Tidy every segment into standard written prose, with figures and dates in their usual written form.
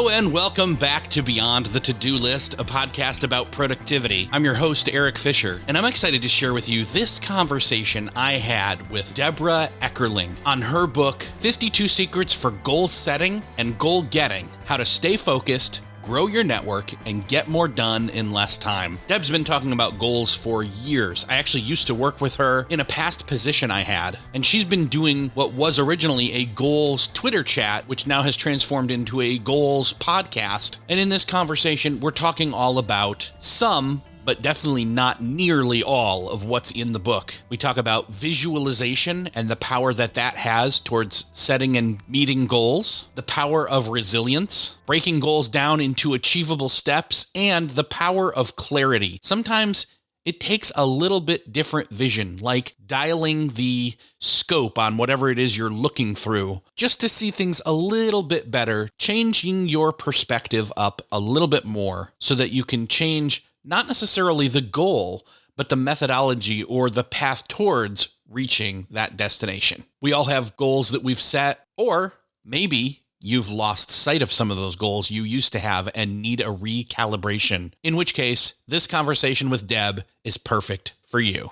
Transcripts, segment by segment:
Hello and welcome back to Beyond the To-Do List, a podcast about productivity. I'm your host, Eric Fisher, and I'm excited to share with you this conversation I had with Debra Eckerling on her book, 52 Secrets for Goal Setting and Goal Getting, How to Stay Focused, Grow Your Network, and Get More Done in Less Time. Deb's been talking about goals for years. I actually used to work with her in a past position I had, and she's been doing what was originally a goals Twitter chat, which now has transformed into a goals podcast. And in this conversation, we're talking all about some, but definitely not nearly all of what's in the book. We talk about visualization and the power that that has towards setting and meeting goals, the power of resilience, breaking goals down into achievable steps, and the power of clarity. Sometimes it takes a little bit different vision, like dialing the scope on whatever it is you're looking through, just to see things a little bit better, changing your perspective up a little bit more so that you can change not necessarily the goal, but the methodology or the path towards reaching that destination. We all have goals that we've set, or maybe you've lost sight of some of those goals you used to have and need a recalibration, in which case this conversation with Deb is perfect for you.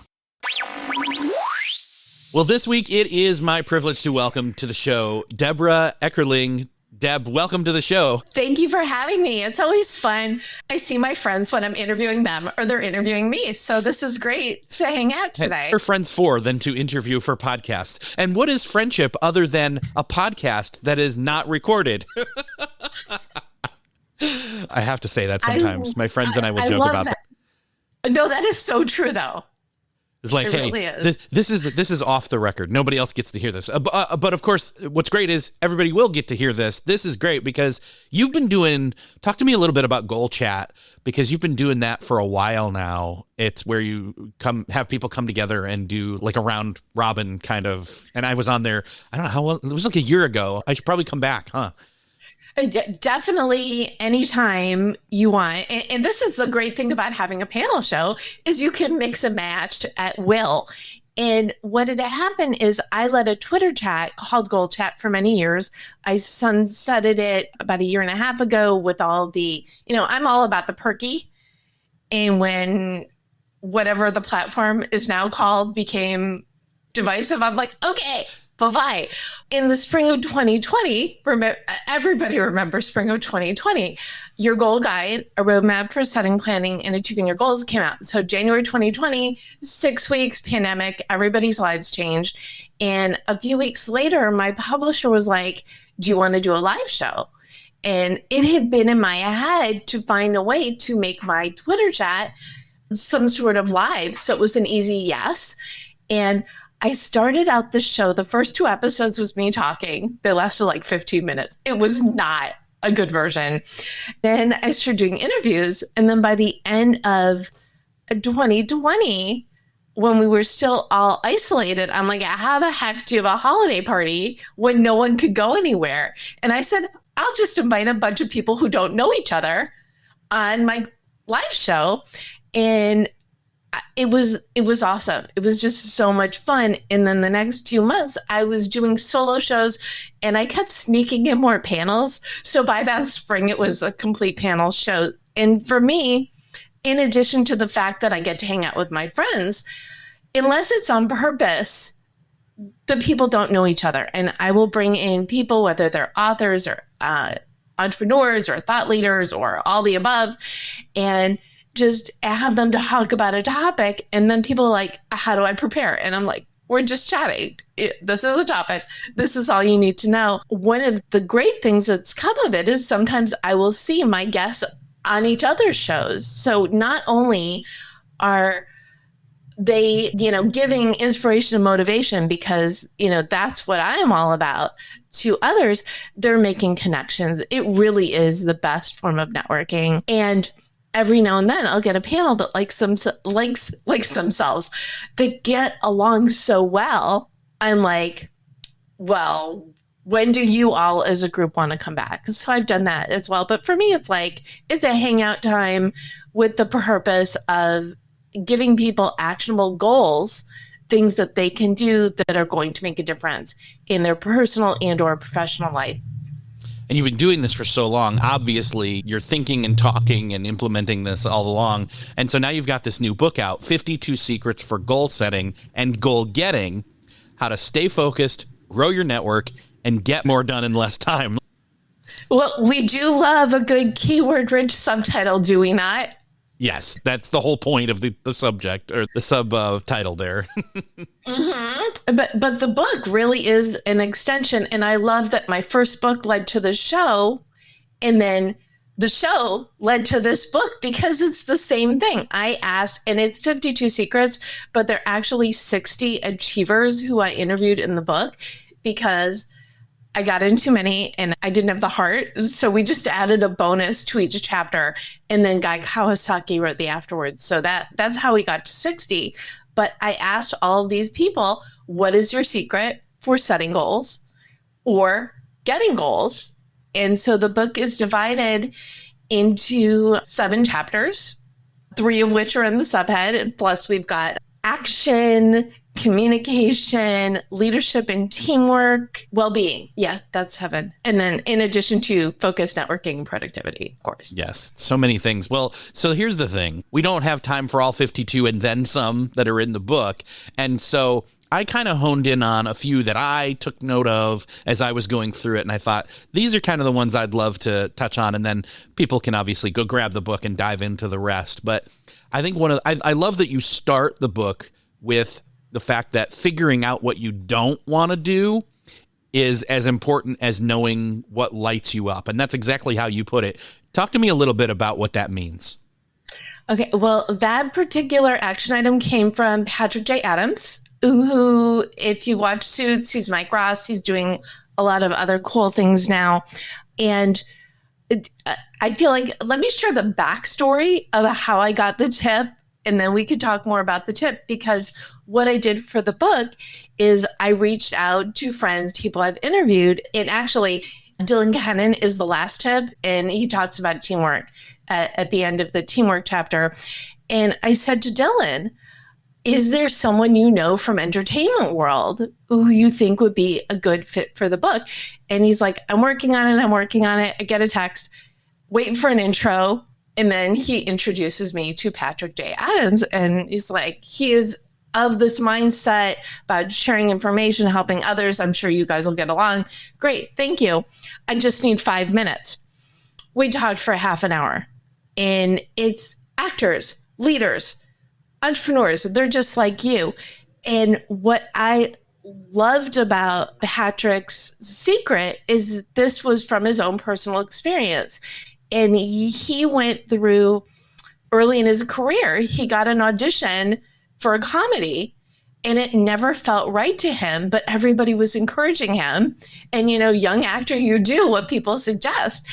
Well, this week it is my privilege to welcome to the show Debra Eckerling. Deb, welcome to the show. Thank you for having me. It's always fun. I see my friends when I'm interviewing them or they're interviewing me. So this is great to hang out today. What are friends for than to interview for podcasts? And what is friendship other than a podcast that is not recorded? I have to say that sometimes. My friends and I will joke about that. No, that is so true, though. It's like, hey, really this is off the record. Nobody else gets to hear this. But of course, what's great is everybody will get to hear this. This is great because you've been talk to me a little bit about Goal Chat, because you've been doing that for a while now. It's where you have people come together and do like a round robin kind of, and I was on there, I don't know how long, it was like a year ago. I should probably come back, huh? Definitely anytime you want. And this is the great thing about having a panel show is you can mix and match at will. And what had happened is I led a Twitter chat called Goal Chat for many years. I sunsetted it about a year and a half ago with all the, I'm all about the perky. And when whatever the platform is now called became divisive, I'm like, okay, bye-bye. In the spring of 2020, everybody remembers spring of 2020, your goal guide, a roadmap for setting, planning, and achieving your goals came out. So January 2020, 6 weeks, pandemic, everybody's lives changed. And a few weeks later, my publisher was like, do you want to do a live show? And it had been in my head to find a way to make my Twitter chat some sort of live. So it was an easy yes. And I started out the show. The first 2 episodes was me talking. They lasted like 15 minutes. It was not a good version. Then I started doing interviews. And then by the end of 2020, when we were still all isolated, I'm like, how the heck do you have a holiday party when no one could go anywhere? And I said, I'll just invite a bunch of people who don't know each other on my live show. And it was awesome. It was just so much fun. And then the next 2 months, I was doing solo shows and I kept sneaking in more panels. So by that spring, it was a complete panel show. And for me, in addition to the fact that I get to hang out with my friends, unless it's on purpose, the people don't know each other. And I will bring in people, whether they're authors or entrepreneurs or thought leaders or all the above, and just have them to talk about a topic. And then people are like, how do I prepare? And I'm like, we're just chatting. This is a topic. This is all you need to know. One of the great things that's come of it is sometimes I will see my guests on each other's shows. So not only are they, giving inspiration and motivation because, that's what I am all about to others, they're making connections. It really is the best form of networking. And every now and then I'll get a panel that likes themselves, that get along so well. I'm like, well, when do you all as a group want to come back? So I've done that as well. But for me, it's a hangout time with the purpose of giving people actionable goals, things that they can do that are going to make a difference in their personal and or professional life. and you've been doing this for so long. Obviously, you're thinking and talking and implementing this all along. And so now you've got this new book out, 52 Secrets for Goal Setting and Goal Getting, how to stay focused, grow your network, and get more done in less time. Well, we do love a good keyword-rich subtitle, do we not? Yes, that's the whole point of the subject or the subtitle there. But the book really is an extension. And I love that my first book led to the show. And then the show led to this book because it's the same thing. I asked, and it's 52 secrets, but they're actually 60 achievers who I interviewed in the book because I got in too many and I didn't have the heart. So we just added a bonus to each chapter. And then Guy Kawasaki wrote the afterwards. So that's how we got to 60. But I asked all of these people, what is your secret for setting goals or getting goals? And so the book is divided into 7 chapters, 3 of which are in the subhead. And plus we've got action, communication, leadership and teamwork, well-being. Yeah, that's 7. And then in addition to focus, networking, and productivity, of course. Yes, so many things. Well, so here's the thing. We don't have time for all 52 and then some that are in the book. And so I kind of honed in on a few that I took note of as I was going through it. And I thought, these are kind of the ones I'd love to touch on. And then people can obviously go grab the book and dive into the rest. But I think I love that you start the book with the fact that figuring out what you don't want to do is as important as knowing what lights you up. And that's exactly how you put it. Talk to me a little bit about what that means. Okay, well, that particular action item came from Patrick J. Adams, who, if you watch Suits, he's Mike Ross. He's doing a lot of other cool things now. And I feel like, let me share the backstory of how I got the tip, and then we could talk more about the tip, because what I did for the book is I reached out to friends, people I've interviewed, and actually Dylan Cannon is the last tip, and he talks about teamwork at the end of the teamwork chapter. And I said to Dylan, is there someone you know from entertainment world who you think would be a good fit for the book? And he's like, I'm working on it. I get a text, waiting for an intro. And then he introduces me to Patrick J. Adams. And he's like, he is of this mindset about sharing information, helping others. I'm sure you guys will get along. Great. Thank you. I just need 5 minutes. We talked for half an hour. And it's actors, leaders, entrepreneurs. They're just like you. And what I loved about Patrick's secret is that this was from his own personal experience. And he went through, early in his career, he got an audition for a comedy and it never felt right to him, but everybody was encouraging him. And, you know, young actor, you do what people suggest.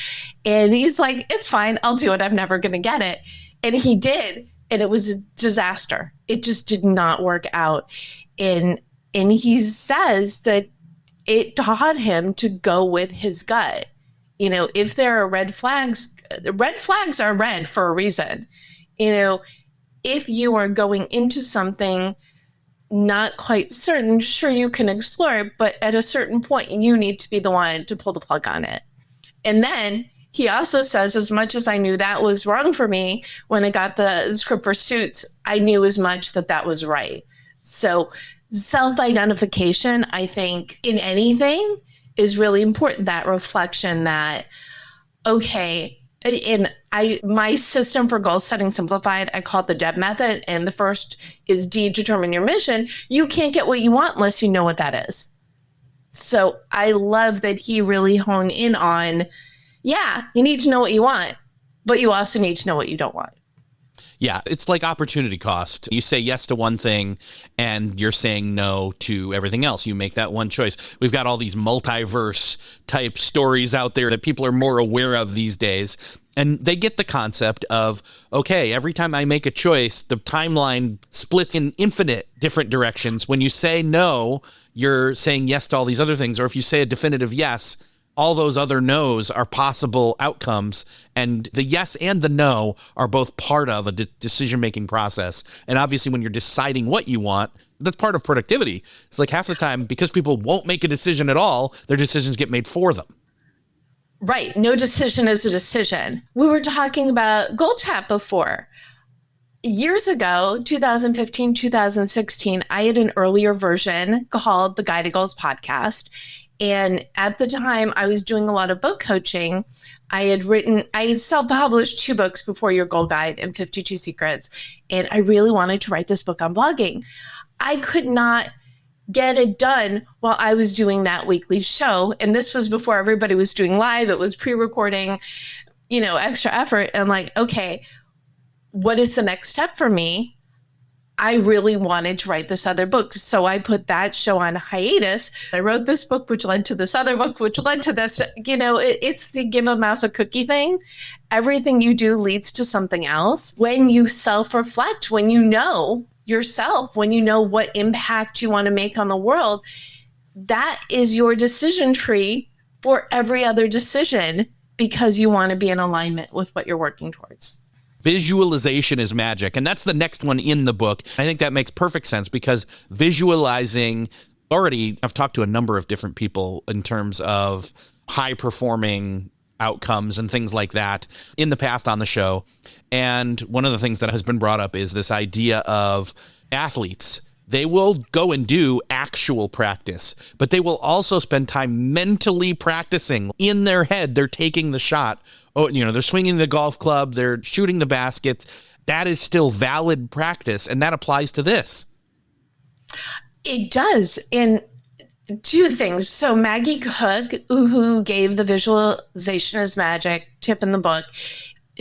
And he's like, it's fine, I'll do it. I'm never going to get it. And he did. And it was a disaster. It just did not work out. And he says that it taught him to go with his gut. You know, if there are red flags are red for a reason. You know, if you are going into something not quite certain, sure, you can explore it, but at a certain point, you need to be the one to pull the plug on it. And then he also says, as much as I knew that was wrong for me, when I got the script for Suits, I knew as much that was right. So self-identification, I think, in anything is really important. That reflection that, okay, my system for goal setting simplified, I call it the DEB method. And the first is D, determine your mission. You can't get what you want unless you know what that is. So I love that he really honed in on, yeah, you need to know what you want, but you also need to know what you don't want. Yeah, it's like opportunity cost. You say yes to one thing and you're saying no to everything else. You make that one choice. We've got all these multiverse type stories out there that people are more aware of these days. And they get the concept of, okay, every time I make a choice, the timeline splits in infinite different directions. When you say no, you're saying yes to all these other things. Or if you say a definitive yes, all those other no's are possible outcomes, and the yes and the no are both part of a decision-making process. And obviously, when you're deciding what you want, that's part of productivity. It's like half the time, because people won't make a decision at all, their decisions get made for them. Right. No decision is a decision. We were talking about Goal Chat before. Years ago, 2015, 2016, I had an earlier version called the Guide to Goals podcast. And at the time, I was doing a lot of book coaching. I self-published 2 books before Your Goal Guide and 52 Secrets. And I really wanted to write this book on blogging. I could not get it done while I was doing that weekly show. And this was before everybody was doing live. It was pre-recording, extra effort. And I'm like, okay, what is the next step for me? I really wanted to write this other book. So I put that show on hiatus. I wrote this book, which led to this other book, which led to this. It's the give a mouse a cookie thing. Everything you do leads to something else. When you self-reflect, when you know yourself, when you know what impact you want to make on the world, that is your decision tree for every other decision, because you want to be in alignment with what you're working towards. Visualization is magic. And that's the next one in the book. I think that makes perfect sense, because visualizing, I've talked to a number of different people in terms of high performing outcomes and things like that in the past on the show. And one of the things that has been brought up is this idea of athletes. They will go and do actual practice, but they will also spend time mentally practicing in their head. They're taking the shot. Oh, they're swinging the golf club. They're shooting the baskets. That is still valid practice. And that applies to this. It does. And 2 things. So Maggie Cook, who gave the visualization is magic tip in the book,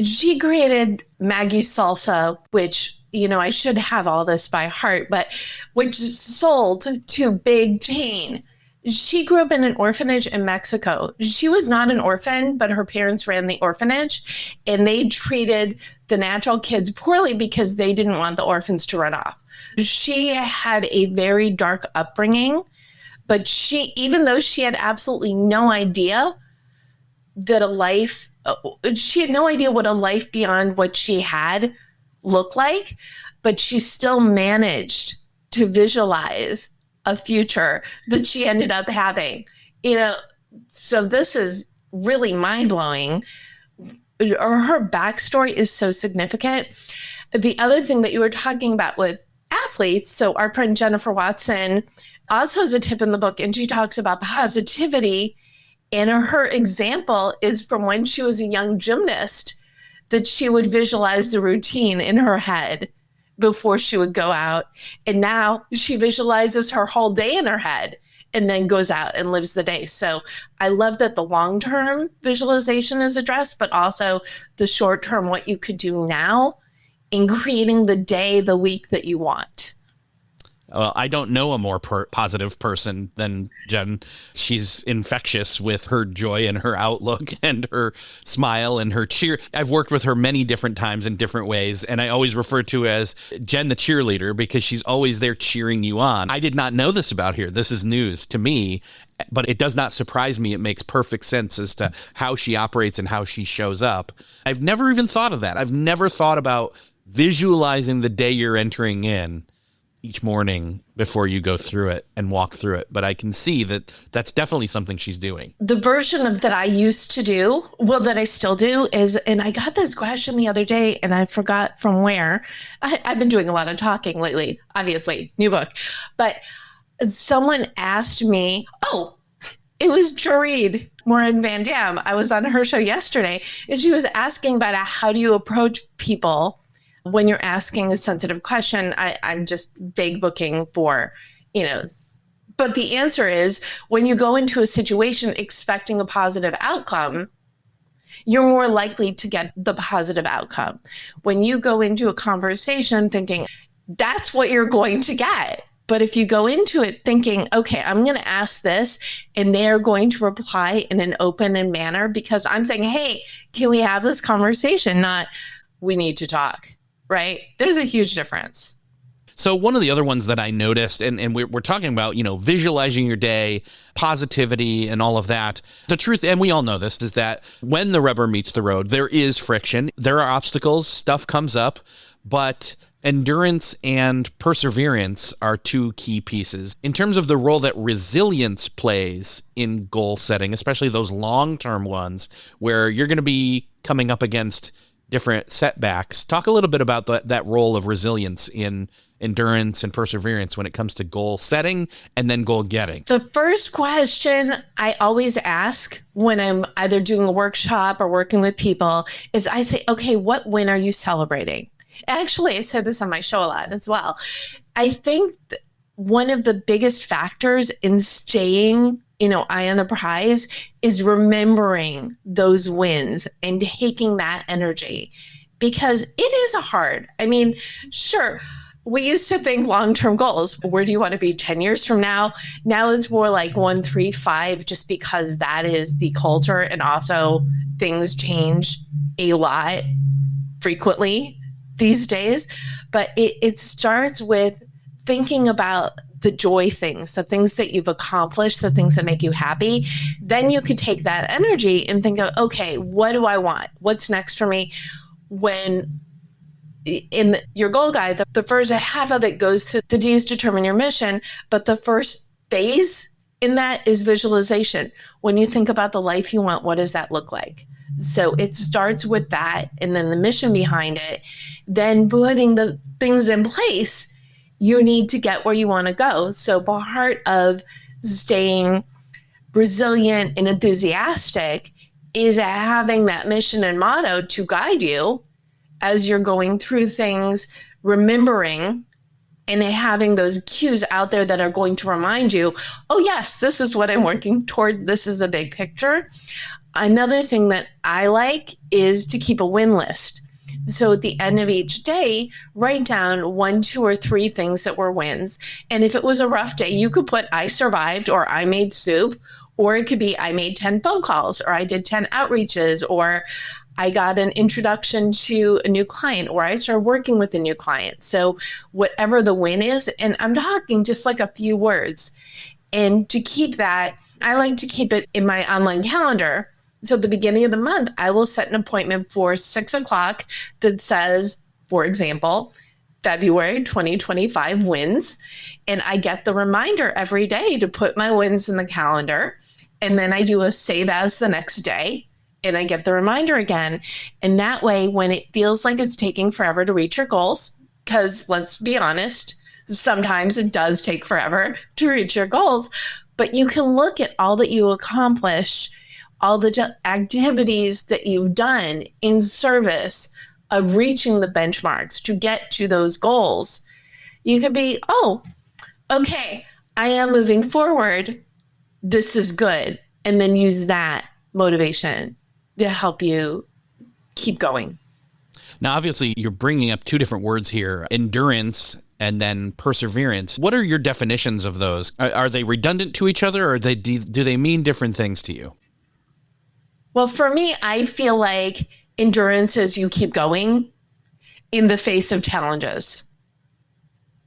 she created Maggie's Salsa, which, I should have all this by heart, but which sold to big chain. She grew up in an orphanage in Mexico. She was not an orphan, but her parents ran the orphanage, and they treated the natural kids poorly because they didn't want the orphans to run off. She had a very dark upbringing, but even though she had absolutely no idea she had no idea what a life beyond what she had looked like, but she still managed to visualize a future that she ended up having. So this is really mind-blowing. Her backstory is so significant. The other thing that you were talking about with athletes, so our friend Jennifer Watson also has a tip in the book, and she talks about positivity. And her example is from when she was a young gymnast, that she would visualize the routine in her head before she would go out. And now she visualizes her whole day in her head and then goes out and lives the day. So I love that the long-term visualization is addressed, but also the short-term, what you could do now in creating the day, the week that you want. Well, I don't know a more positive person than Jen. She's infectious with her joy and her outlook and her smile and her cheer. I've worked with her many different times in different ways, and I always refer to her as Jen the cheerleader, because she's always there cheering you on. I did not know this about her. This is news to me, but it does not surprise me. It makes perfect sense as to how she operates and how she shows up. I've never even thought of that. I've never thought about visualizing the day you're entering in each morning before you go through it and walk through it. But I can see that that's definitely something she's doing. The version of that I used to do, that I still do is, and I got this question the other day and I forgot from where. I've been doing a lot of talking lately, obviously, new book. But someone asked me, it was Jareed Morin Van Dam. I was on her show yesterday, and she was asking about how do you approach people when you're asking a sensitive question. I'm just vague booking for, but the answer is, when you go into a situation expecting a positive outcome, you're more likely to get the positive outcome. When you go into a conversation thinking that's what you're going to get. But if you go into it thinking, okay, I'm going to ask this, and they're going to reply in an open manner because I'm saying, hey, can we have this conversation? Not, we need to talk. Right? There's a huge difference. So one of the other ones that I noticed, and we're talking about, visualizing your day, positivity, and all of that. The truth, and we all know this, is that when the rubber meets the road, there is friction. There are obstacles. Stuff comes up. But Endurance and perseverance are two key pieces. In terms of the role that resilience plays in goal setting, especially those long-term ones where you're going to be coming up against different setbacks, talk a little bit about that role of resilience in endurance and perseverance when it comes to goal setting and then goal getting. The first question I always ask when I'm either doing a workshop or working with people is I say, okay, what win are you celebrating? Actually, I said this on my show a lot as well. I think one of the biggest factors in staying, eye on the prize is remembering those wins and taking that energy, because it is hard. I mean, sure, we used to think long-term goals. Where do you want to be 10 years from now? Now it's more like 1, 3, 5, just because that is the culture. And also things change a lot frequently these days. But it starts with thinking about the joy things, the things that you've accomplished, the things that make you happy. Then you could take that energy and think of, okay, what do I want? What's next for me? When in your goal guide, the first half of it goes to the D's, determine your mission. But the first phase in that is visualization. When you think about the life you want, what does that look like? So it starts with that, and then the mission behind it, then putting the things in place you need to get where you want to go. So part of staying resilient and enthusiastic is having that mission and motto to guide you as you're going through things, remembering and having those cues out there that are going to remind you, oh yes, this is what I'm working towards. This is a big picture. Another thing that I like is to keep a win list. So at the end of each day, write down 1, 2, or 3 things that were wins. And if it was a rough day, you could put I survived, or I made soup, or it could be I made 10 phone calls, or I did 10 outreaches, or I got an introduction to a new client, or I started working with a new client. So whatever the win is, and I'm talking just like a few words. And to keep that, I like to keep it in my online calendar. So at the beginning of the month, I will set an appointment for 6 o'clock that says, for example, February 2025 wins. And I get the reminder every day to put my wins in the calendar. And then I do a save as the next day. And I get the reminder again. And that way, when it feels like it's taking forever to reach your goals, because let's be honest, sometimes it does take forever to reach your goals, but you can look at all that you accomplished, all the activities that you've done in service of reaching the benchmarks to get to those goals. You could be, oh, okay, I am moving forward. This is good. And then use that motivation to help you keep going. Now, obviously, you're bringing up 2 different words here, endurance and then perseverance. What are your definitions of those? Are they redundant to each other, or do they mean different things to you? Well, for me, I feel like endurance is you keep going in the face of challenges.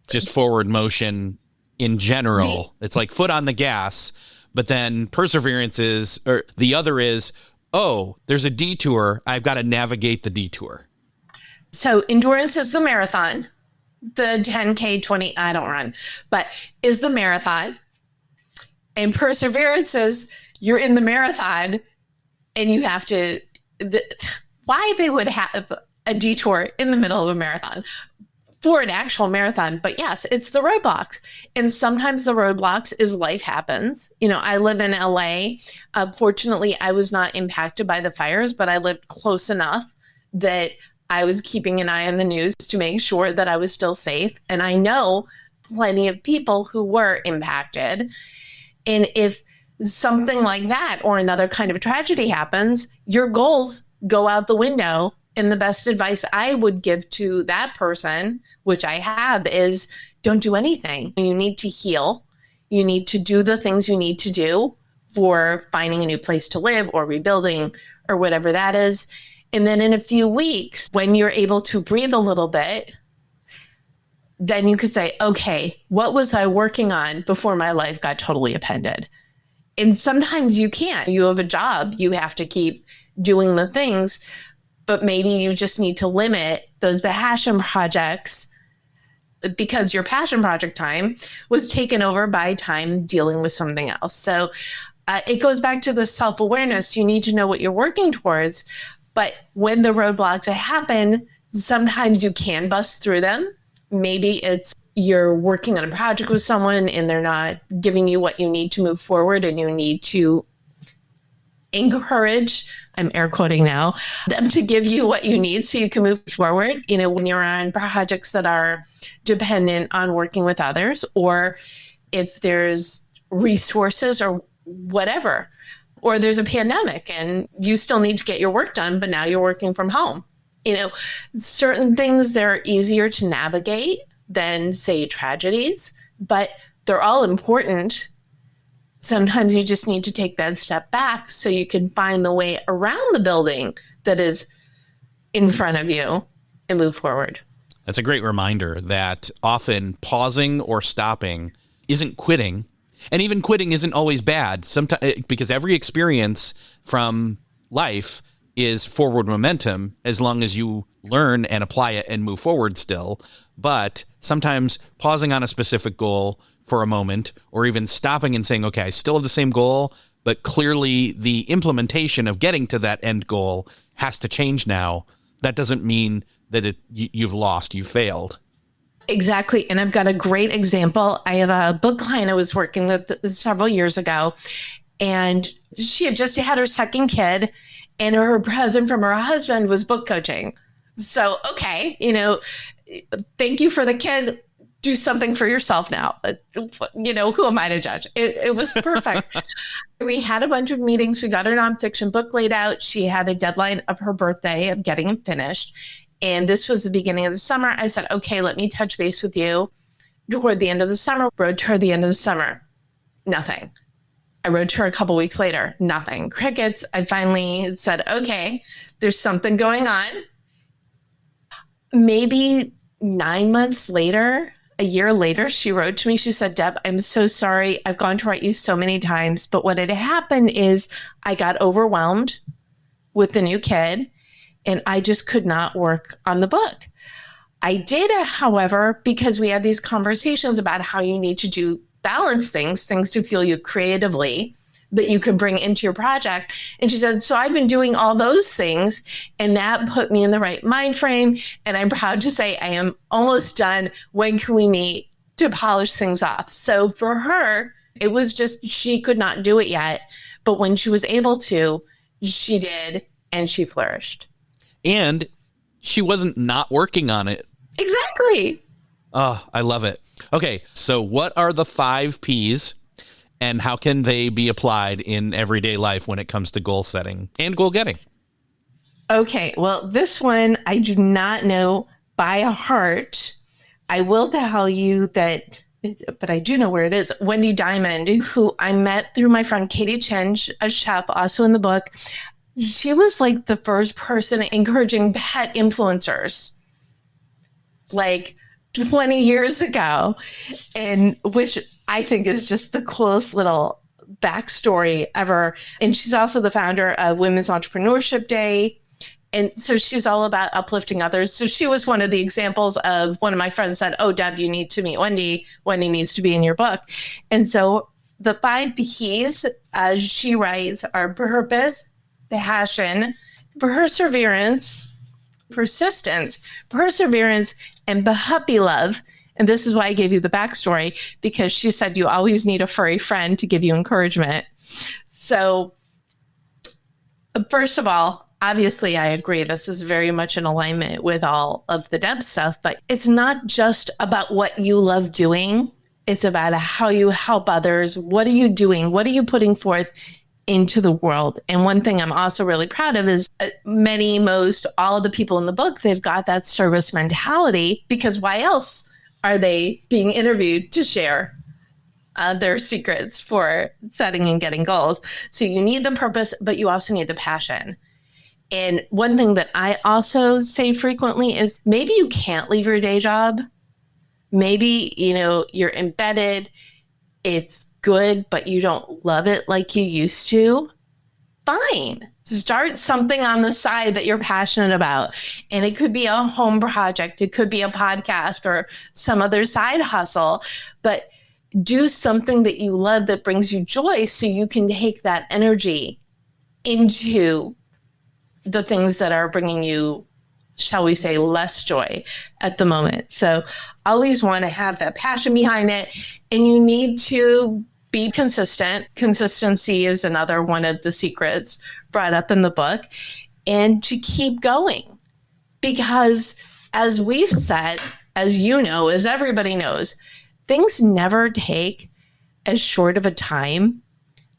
Just forward motion in general. It's like foot on the gas, but then perseverance is, or the other is, oh, there's a detour. I've got to navigate the detour. So endurance is the marathon. The 10K, 20, I don't run, but is the marathon. And perseverance is you're in the marathon and you have to, why they would have a detour in the middle of a marathon for an actual marathon. But yes, it's the roadblocks. And sometimes the roadblocks is life happens. I live in LA. Fortunately, I was not impacted by the fires, but I lived close enough that I was keeping an eye on the news to make sure that I was still safe. And I know plenty of people who were impacted. And if something like that or another kind of tragedy happens, your goals go out the window. And the best advice I would give to that person, which I have, is don't do anything. You need to heal. You need to do the things you need to do for finding a new place to live or rebuilding or whatever that is. And then in a few weeks, when you're able to breathe a little bit, then you could say, okay, what was I working on before my life got totally upended? And sometimes you can't. You have a job. You have to keep doing the things, but maybe you just need to limit those passion projects because your passion project time was taken over by time dealing with something else. So it goes back to the self-awareness. You need to know what you're working towards. But when the roadblocks happen, sometimes you can bust through them. Maybe it's you're working on a project with someone and they're not giving you what you need to move forward, and you need to encourage, I'm air quoting now, them to give you what you need so you can move forward. When you're on projects that are dependent on working with others, or if there's resources or whatever, or there's a pandemic and you still need to get your work done, but now you're working from home. Certain things, they're easier to navigate than, say, tragedies, but they're all important. Sometimes you just need to take that step back so you can find the way around the building that is in front of you and move forward. That's a great reminder that often pausing or stopping isn't quitting. And even quitting isn't always bad. Sometimes, because every experience from life is forward momentum as long as you learn and apply it and move forward still. But sometimes pausing on a specific goal for a moment, or even stopping and saying, okay, I still have the same goal, but clearly the implementation of getting to that end goal has to change now. That doesn't mean that you've lost, you've failed. Exactly. And I've got a great example. I have a book client I was working with several years ago, and she had just had her second kid, and her present from her husband was book coaching. So, okay, thank you for the kid. Do something for yourself now. Who am I to judge? It was perfect. We had a bunch of meetings. We got a nonfiction book laid out. She had a deadline of her birthday of getting it finished. And this was the beginning of the summer. I said, okay, let me touch base with you toward the end of the summer. Wrote to her the end of the summer. Nothing. I wrote to her a couple weeks later. Nothing. Crickets. I finally said, okay, there's something going on. Maybe 9 months later, a year later, she wrote to me. She said, Deb, I'm so sorry. I've gone to write you so many times, but what had happened is I got overwhelmed with the new kid, and I just could not work on the book. I did, however, because we had these conversations about how you need to balance things to fuel you creatively that you can bring into your project. And she said, so I've been doing all those things, and that put me in the right mind frame. And I'm proud to say I am almost done. When can we meet to polish things off? So for her, it was just, she could not do it yet. But when she was able to, she did, and she flourished. And she wasn't not working on it. Exactly. Oh, I love it. Okay, so what are the 5 Ps, and how can they be applied in everyday life when it comes to goal setting and goal getting? Okay, well, this one I do not know by heart. I will tell you that, but I do know where it is. Wendy Diamond, who I met through my friend Katie Chen, a chef, also in the book. She was like the first person encouraging pet influencers, like 20 years ago, and which I think is just the coolest little backstory ever. And she's also the founder of Women's Entrepreneurship Day. And so she's all about uplifting others. So she was one of the examples of, one of my friends said, oh, Deb, you need to meet Wendy. Wendy needs to be in your book. And so the 5 Ps, as she writes, are purpose, passion, perseverance, persistence, perseverance, and puppy love. And this is why I gave you the backstory, because she said you always need a furry friend to give you encouragement. So first of all, obviously, I agree. This is very much in alignment with all of the Deb stuff, but it's not just about what you love doing. It's about how you help others. What are you doing? What are you putting forth into the world? And one thing I'm also really proud of is most, all of the people in the book, they've got that service mentality, because why else are they being interviewed to share their secrets for setting and getting goals? So you need the purpose, but you also need the passion. And one thing that I also say frequently is maybe you can't leave your day job. Maybe, you're embedded. It's good, but you don't love it like you used to. fine. Start something on the side that you're passionate about. And it could be a home project, it could be a podcast or some other side hustle, but do something that you love that brings you joy so you can take that energy into the things that are bringing you, shall we say, less joy at the moment. So always want to have that passion behind it, and you need to be consistent. Consistency is another one of the secrets brought up in the book, and to keep going. Because as we've said, as you know, as everybody knows, things never take as short of a time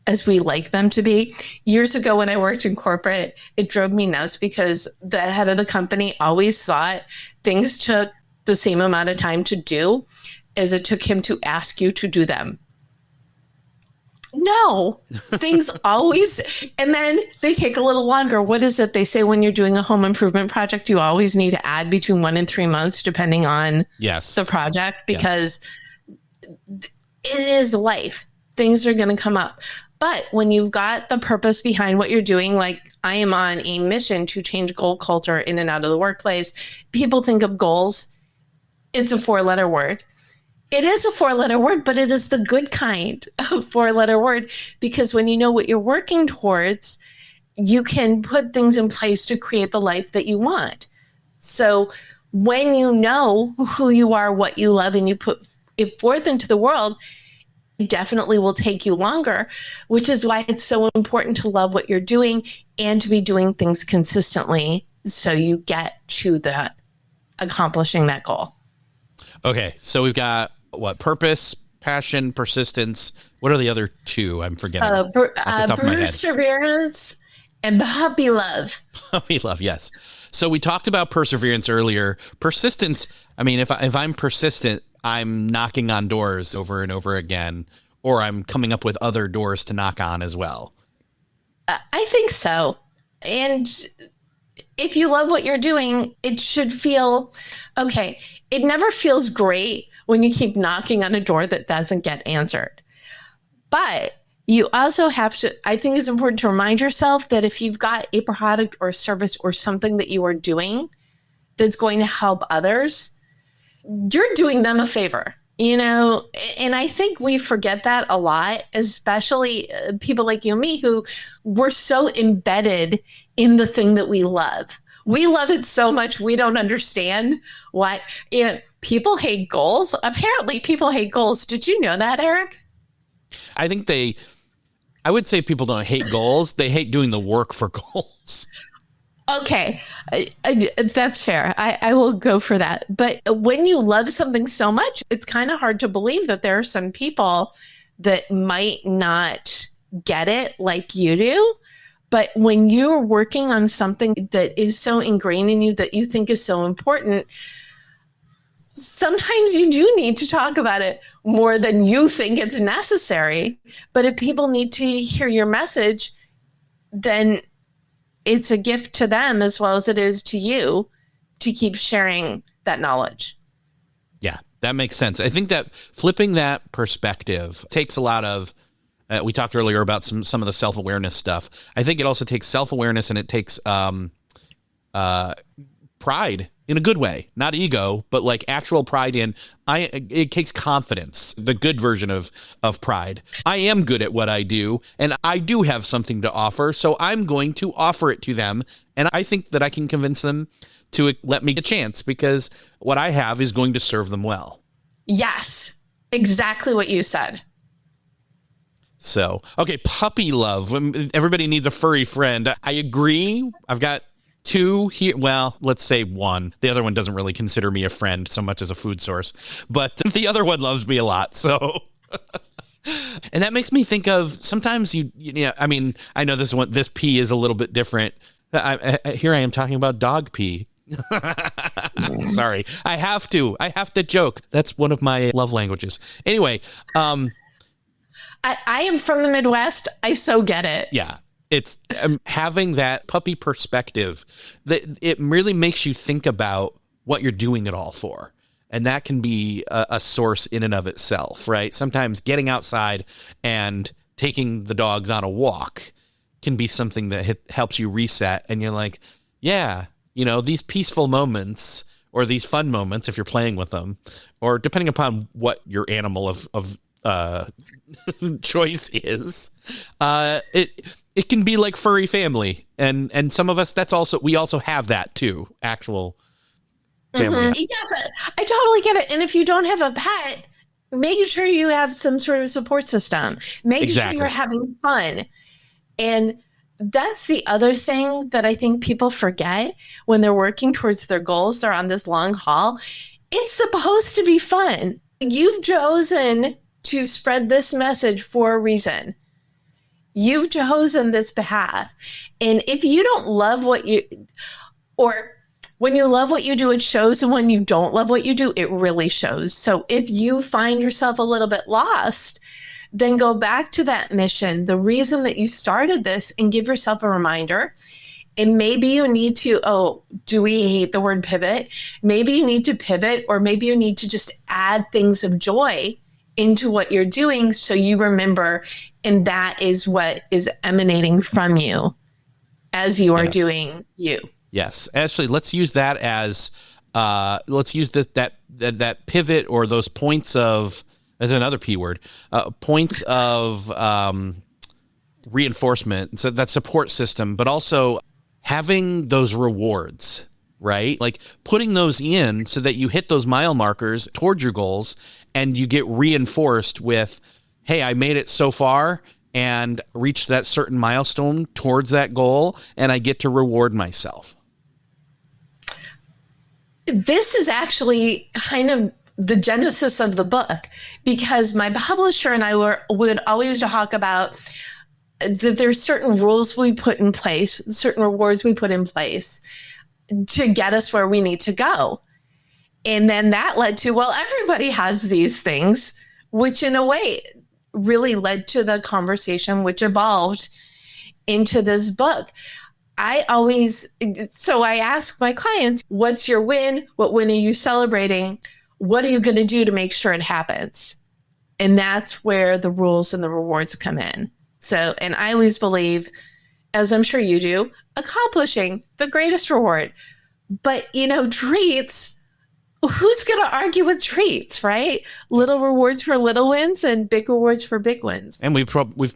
as we like them to be. Years ago when I worked in corporate, it drove me nuts because the head of the company always thought things took the same amount of time to do as it took him to ask you to do them. No, things always, and then they take a little longer. What is it they say when you're doing a home improvement project? You always need to add between 1 and 3 months, depending on the project, because it is life. Things are going to come up. But when you've got the purpose behind what you're doing, like I am on a mission to change goal culture in and out of the workplace. People think of goals. It's a 4-letter word. It is a 4-letter word, but it is the good kind of 4-letter word, because when you know what you're working towards, you can put things in place to create the life that you want. So when you know who you are, what you love, and you put it forth into the world, it definitely will take you longer, which is why it's so important to love what you're doing and to be doing things consistently so you get to that, accomplishing that goal. Okay, so we've got purpose, passion, persistence. What are the other two? I'm forgetting. Off the top of my head. Perseverance and puppy love. Puppy love, yes. So we talked about perseverance earlier. Persistence, I mean, if I'm persistent, I'm knocking on doors over and over again, or I'm coming up with other doors to knock on as well. I think so. And if you love what you're doing, it should feel okay. It never feels great when you keep knocking on a door that doesn't get answered. But you also have to, I think it's important to remind yourself that if you've got a product or service or something that you are doing that's going to help others, you're doing them a favor, you know? And I think we forget that a lot, especially people like you and me who were so embedded in the thing that we love. We love it so much, we don't understand why, you know, people hate goals. Apparently people hate goals. Did you know that, Eric? I think I would say people don't hate goals. They hate doing the work for goals. Okay, that's fair. I will go for that. But when you love something so much, it's kind of hard to believe that there are some people that might not get it like you do. But when you're working on something that is so ingrained in you that you think is so important, sometimes you do need to talk about it more than you think it's necessary. But if people need to hear your message, then it's a gift to them as well as it is to you to keep sharing that knowledge. Yeah, that makes sense. I think that flipping that perspective takes a lot of, we talked earlier about some of the self-awareness stuff. I think it also takes self-awareness, and it takes pride in a good way, not ego, but like actual pride in, it takes confidence, the good version of pride. I am good at what I do, and I do have something to offer, so I'm going to offer it to them, and I think that I can convince them to let me a chance because what I have is going to serve them well. Yes, exactly what you said. So, okay, puppy love. Everybody needs a furry friend. I agree. I've got 2 here. Well, let's say 1. The other one doesn't really consider me a friend so much as a food source, but the other one loves me a lot. So, and that makes me think of sometimes you know, I mean, I know this pee is a little bit different. Here I am talking about dog pee. Sorry. I have to joke. That's one of my love languages. Anyway, I am from the Midwest. I so get it. Yeah. It's having that puppy perspective that it really makes you think about what you're doing it all for. And that can be a source in and of itself, right? Sometimes getting outside and taking the dogs on a walk can be something that helps you reset. And you're like, yeah, these peaceful moments or these fun moments, if you're playing with them, or depending upon what your animal of choice is, it can be like furry family. And some of us, we also have that too, actual family. Mm-hmm. Yes, I totally get it. And if you don't have a pet, making sure you have some sort of support system, making sure you're having fun. And that's the other thing that I think people forget when they're working towards their goals. They're on this long haul. It's supposed to be fun. You've chosen to spread this message for a reason. You've chosen this path. And if you don't love when you love what you do, it shows. And when you don't love what you do, it really shows. So if you find yourself a little bit lost, then go back to that mission, the reason that you started this, and give yourself a reminder. And maybe you need to, do we hate the word pivot? Maybe you need to pivot, or maybe you need to just add things of joy into what you're doing so you remember, and that is what is emanating from you as you are doing you. Yes. Actually, let's use that as, that pivot, or those points of, as another P word, points of reinforcement. So that support system, but also having those rewards, right? Like putting those in so that you hit those mile markers towards your goals, and you get reinforced with, hey, I made it so far and reached that certain milestone towards that goal, and I get to reward myself. This is actually kind of the genesis of the book, because my publisher and I would always talk about that there's certain rules we put in place, certain rewards we put in place to get us where we need to go. And then that led to, well, everybody has these things, which in a way really led to the conversation, which evolved into this book. So I ask my clients, what's your win? What win are you celebrating? What are you going to do to make sure it happens? And that's where the rules and the rewards come in. So, and I always believe, as I'm sure you do, accomplishing the greatest reward. But, treats, who's going to argue with treats, right? Little rewards for little wins and big rewards for big wins. And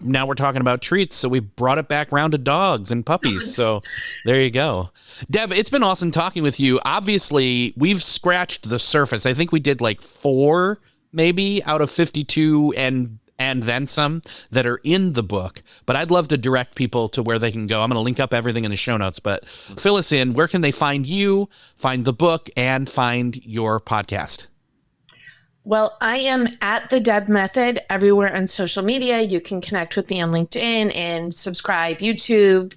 now we're talking about treats, so we brought it back around to dogs and puppies. So there you go. Deb, it's been awesome talking with you. Obviously, we've scratched the surface. I think we did like 4 maybe out of 52 and then some that are in the book. But I'd love to direct people to where they can go. I'm going to link up everything in the show notes, but fill us in. Where can they find you, find the book, and find your podcast? Well, I am at the Deb Method everywhere on social media. You can connect with me on LinkedIn and subscribe, YouTube.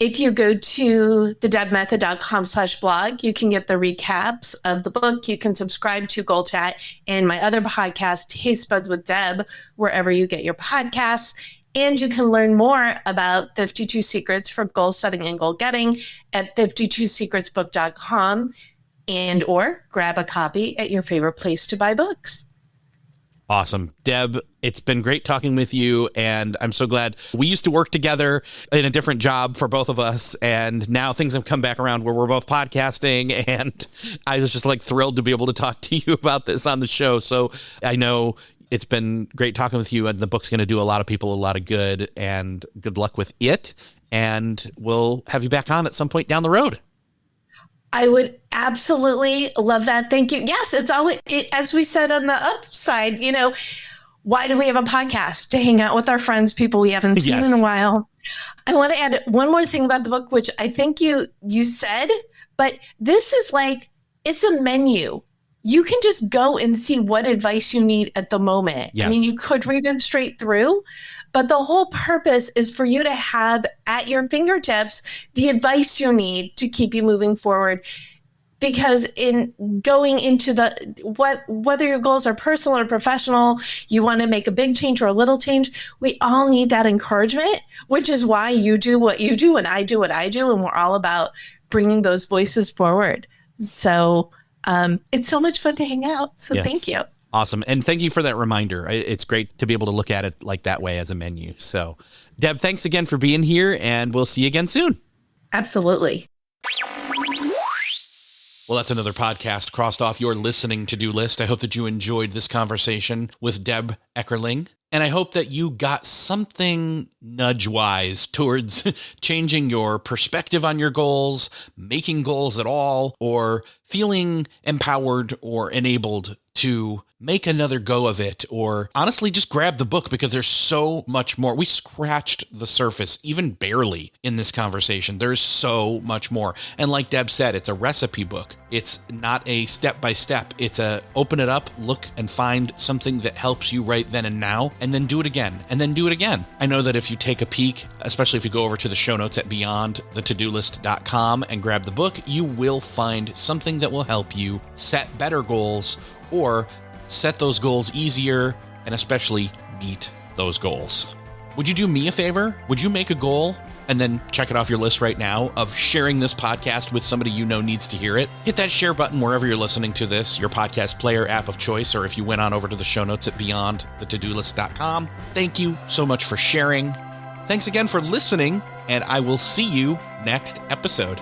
If you go to thedebmethod.com/blog, you can get the recaps of the book. You can subscribe to Goal Chat and my other podcast, Taste Buds with Deb, wherever you get your podcasts. And you can learn more about 52 Secrets for Goal Setting and Goal Getting at 52secretsbook.com, and or grab a copy at your favorite place to buy books. Awesome. Deb, it's been great talking with you, and I'm so glad we used to work together in a different job for both of us, and now things have come back around where we're both podcasting, and I was just like thrilled to be able to talk to you about this on the show. So I know it's been great talking with you, and the book's going to do a lot of people a lot of good, and good luck with it, and we'll have you back on at some point down the road. I would absolutely love that. Thank you. Yes, it's always, as we said on the upside, why do we have a podcast? To hang out with our friends, people we haven't seen in a while. I want to add one more thing about the book, which I think you said, but this is like, it's a menu. You can just go and see what advice you need at the moment. Yes. I mean, you could read it straight through, but the whole purpose is for you to have at your fingertips the advice you need to keep you moving forward. Because in going into whether your goals are personal or professional, you want to make a big change or a little change, we all need that encouragement, which is why you do what you do and I do what I do. And we're all about bringing those voices forward. So it's so much fun to hang out. So Thank you. Awesome. And thank you for that reminder. It's great to be able to look at it like that way as a menu. So, Deb, thanks again for being here, and we'll see you again soon. Absolutely. Well, that's another podcast crossed off your listening to-do list. I hope that you enjoyed this conversation with Deb Eckerling. And I hope that you got something nudge-wise towards changing your perspective on your goals, making goals at all, or feeling empowered or enabled to make another go of it, or honestly just grab the book, because there's so much more. We scratched the surface, even barely, in this conversation. There's so much more. And like Deb said, it's a recipe book. It's not a step-by-step. It's a open it up, look and find something that helps you right then and now, and then do it again, and then do it again. I know that if you take a peek, especially if you go over to the show notes at beyondthetodolist.com and grab the book, you will find something that will help you set better goals, or set those goals easier, and especially meet those goals. Would you do me a favor? Would you make a goal and then check it off your list right now of sharing this podcast with somebody you know needs to hear it? Hit that share button wherever you're listening to this, your podcast player app of choice, or if you went on over to the show notes at beyondthetodolist.com. Thank you so much for sharing. Thanks again for listening, and I will see you next episode.